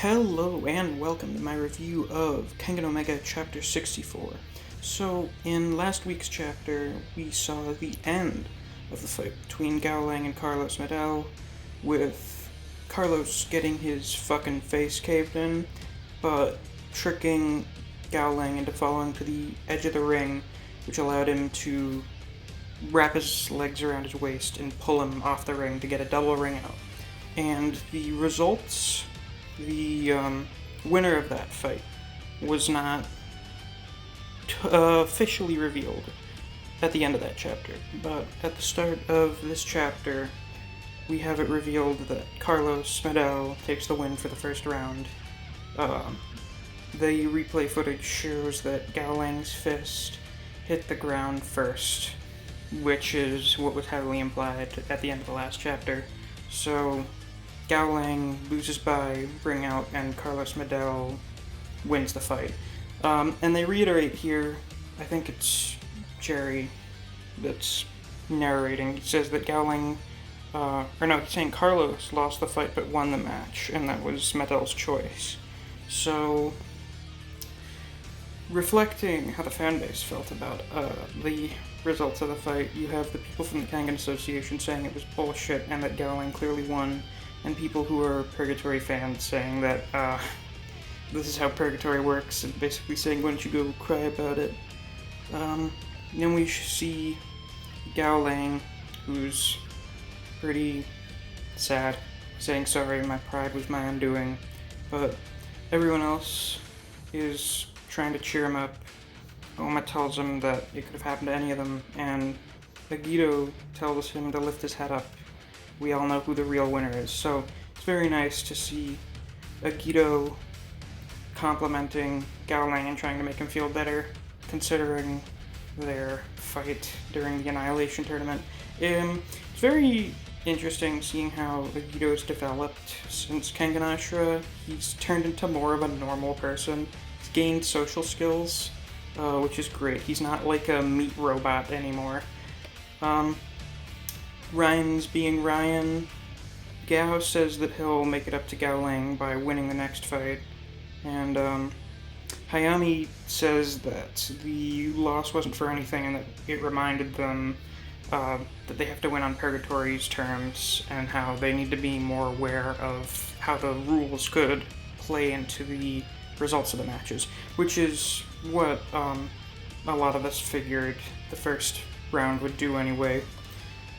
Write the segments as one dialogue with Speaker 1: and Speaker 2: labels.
Speaker 1: Hello and welcome to my review of Kengan Omega Chapter 64. So, in last week's chapter, we saw the end of the fight between Gao Lang and Carlos Medel, with Carlos getting his fucking face caved in, but tricking Gao Lang into falling to the edge of the ring, which allowed him to wrap his legs around his waist and pull him off the ring to get a double ring out. And the results, the winner of that fight was not officially revealed at the end of that chapter, but at the start of this chapter, we have it revealed that Carlos Medel takes the win for the first round. The replay footage shows that Gao Lang's fist hit the ground first, which is what was heavily implied at the end of the last chapter. So Gao Lang loses by ring out, and Carlos Medel wins the fight. And they reiterate here, I think it's Jerry that's narrating. He says that Gao Lang, he's saying Carlos lost the fight but won the match, and that was Medel's choice. So, reflecting how the fanbase felt about the results of the fight, you have the people from the Kengan Association saying it was bullshit and that Gao Lang clearly won, and people who are Purgatory fans saying that this is how Purgatory works, and basically saying, why don't you go cry about it. Then we see Gao Lang, who's pretty sad, saying, sorry, my pride was my undoing, but everyone else is trying to cheer him up. Oma tells him that it could have happened to any of them, and Rihito tells him to lift his head up. We all know who the real winner is. So it's very nice to see Rihito complimenting Gao Lang and trying to make him feel better, considering their fight during the Annihilation Tournament. It's very interesting seeing how Rihito's developed since Kengan Ashura. He's turned into more of a normal person. He's gained social skills, which is great. He's not like a meat robot anymore. Ryan's being Ryan. Gao says that he'll make it up to Gao Lang by winning the next fight, and Hayami says that the loss wasn't for anything and that it reminded them that they have to win on Purgatory's terms and how they need to be more aware of how the rules could play into the results of the matches, which is what a lot of us figured the first round would do anyway.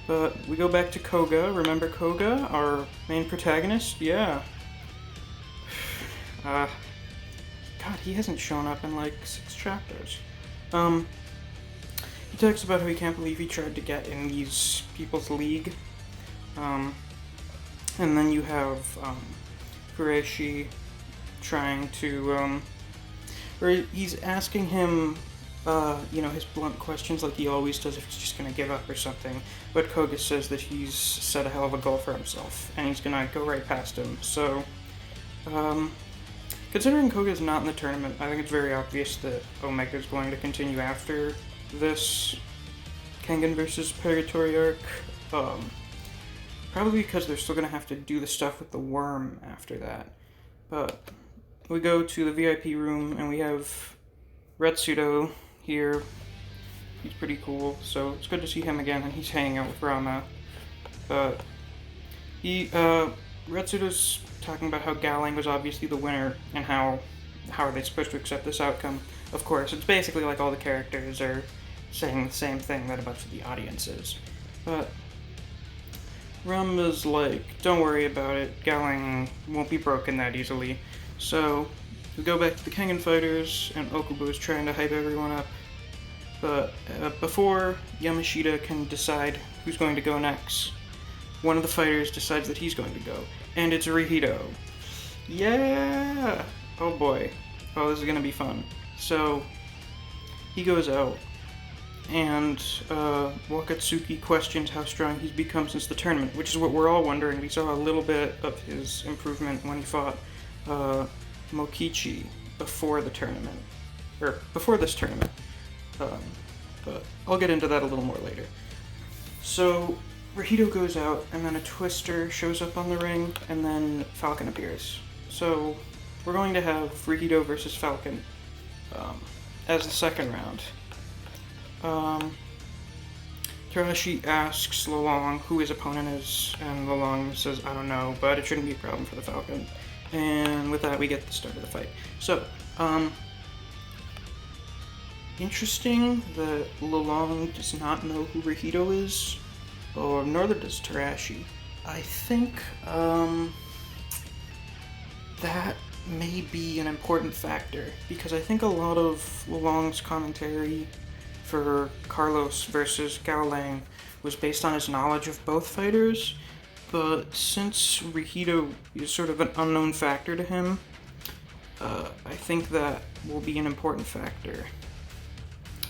Speaker 1: But we go back to Koga. Remember Koga, our main protagonist? Yeah. God, he hasn't shown up in like 6 chapters. He talks about how he can't believe he tried to get in these people's league. And then you have Kureishi trying to, or he's asking him his blunt questions like he always does if he's just gonna give up or something. But Koga says that he's set a hell of a goal for himself, and he's gonna go right past him. So, considering Koga's not in the tournament, I think it's very obvious that Omega's going to continue after this Kengan versus Purgatory arc. Probably because they're still gonna have to do the stuff with the worm after that. But we go to the VIP room, and we have Retsudo here. He's pretty cool, so it's good to see him again, and he's hanging out with Rama. But Retsudo's talking about how Gao Lang was obviously the winner, and how are they supposed to accept this outcome. Of course, it's basically like all the characters are saying the same thing that a bunch of the audience is. But Rama's like, don't worry about it, Gao Lang won't be broken that easily. So we go back to the Kengan fighters, and Okubo is trying to hype everyone up. But before Yamashita can decide who's going to go next, one of the fighters decides that he's going to go, and it's Rihito. Yeah! Oh boy. Oh, this is gonna be fun. So, he goes out, and Wakatsuki questions how strong he's become since the tournament, which is what we're all wondering. We saw a little bit of his improvement when he fought Mokichi before the tournament, or before this tournament, but I'll get into that a little more later. So Rihito goes out, and then a Twister shows up on the ring, and then Falcon appears. So we're going to have Rihito versus Falcon as the second round. Terashi asks Lolong who his opponent is, and Lolong says, I don't know, but it shouldn't be a problem for the Falcon. And with that, we get the start of the fight. So, interesting that Lolong does not know who Rihito is, or neither does Terashi. I think, that may be an important factor, because I think a lot of Lolong's commentary for Carlos versus Gao was based on his knowledge of both fighters, but since Rihito is sort of an unknown factor to him, I think that will be an important factor.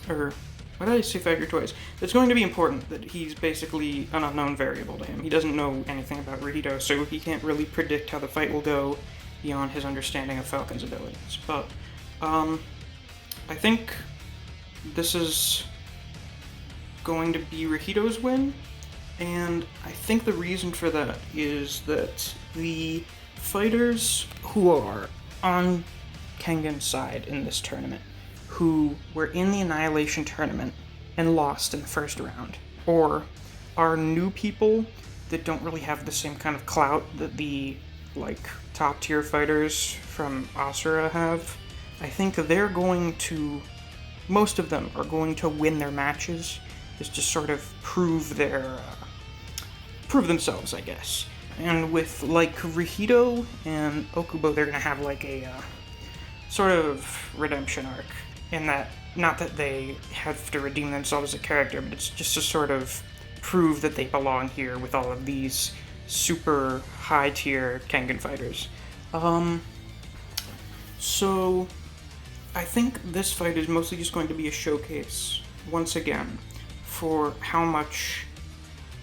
Speaker 1: Or, why did I say factor twice? It's going to be important that he's basically an unknown variable to him. He doesn't know anything about Rihito, so he can't really predict how the fight will go beyond his understanding of Falcon's abilities. But, I think this is going to be Rihito's win, and I think the reason for that is that the fighters who are on Kengan's side in this tournament, who were in the Annihilation tournament and lost in the first round, or are new people that don't really have the same kind of clout that the, top tier fighters from Asura have, I think they're going to, most of them are going to win their matches, just to sort of prove themselves, I guess. And with, Rihito and Okubo, they're gonna have, a sort of redemption arc, in that, not that they have to redeem themselves as a character, but it's just to sort of prove that they belong here with all of these super high-tier Kengan fighters. So I think this fight is mostly just going to be a showcase, once again, for how much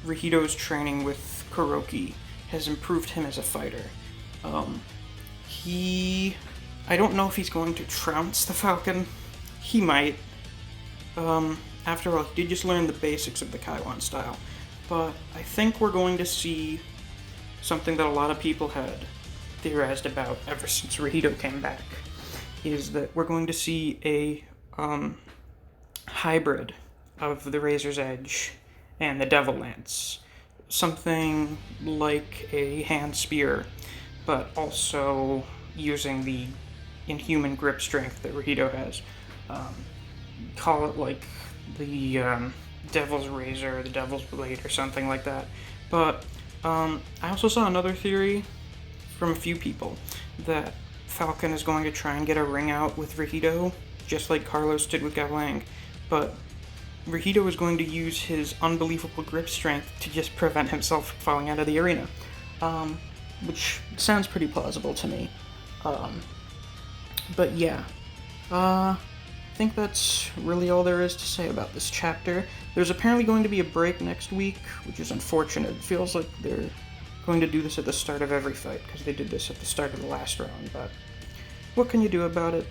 Speaker 1: Rihito's training with Kuroki has improved him as a fighter. I don't know if he's going to trounce the Falcon. He might. After all, he did just learn the basics of the Kaiwan style. But I think we're going to see something that a lot of people had theorized about ever since Rihito came back, is that we're going to see a hybrid of the Razor's Edge and the Devil Lance. Something like a hand spear, but also using the inhuman grip strength that Rihito has. Call it like the Devil's Razor, the Devil's Blade, or something like that. But I also saw another theory from a few people that Falcon is going to try and get a ring out with Rihito, just like Carlos did with Gao, but Rihito is going to use his unbelievable grip strength to just prevent himself from falling out of the arena, which sounds pretty plausible to me. But yeah, I think that's really all there is to say about this chapter. There's apparently going to be a break next week, which is unfortunate. It feels like they're going to do this at the start of every fight, because they did this at the start of the last round, but what can you do about it?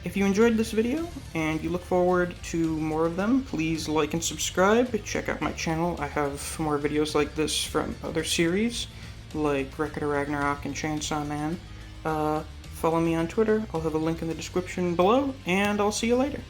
Speaker 1: If you enjoyed this video, and you look forward to more of them, please like and subscribe. Check out my channel. I have more videos like this from other series, like Record of Ragnarok and Chainsaw Man. Follow me on Twitter. I'll have a link in the description below, and I'll see you later.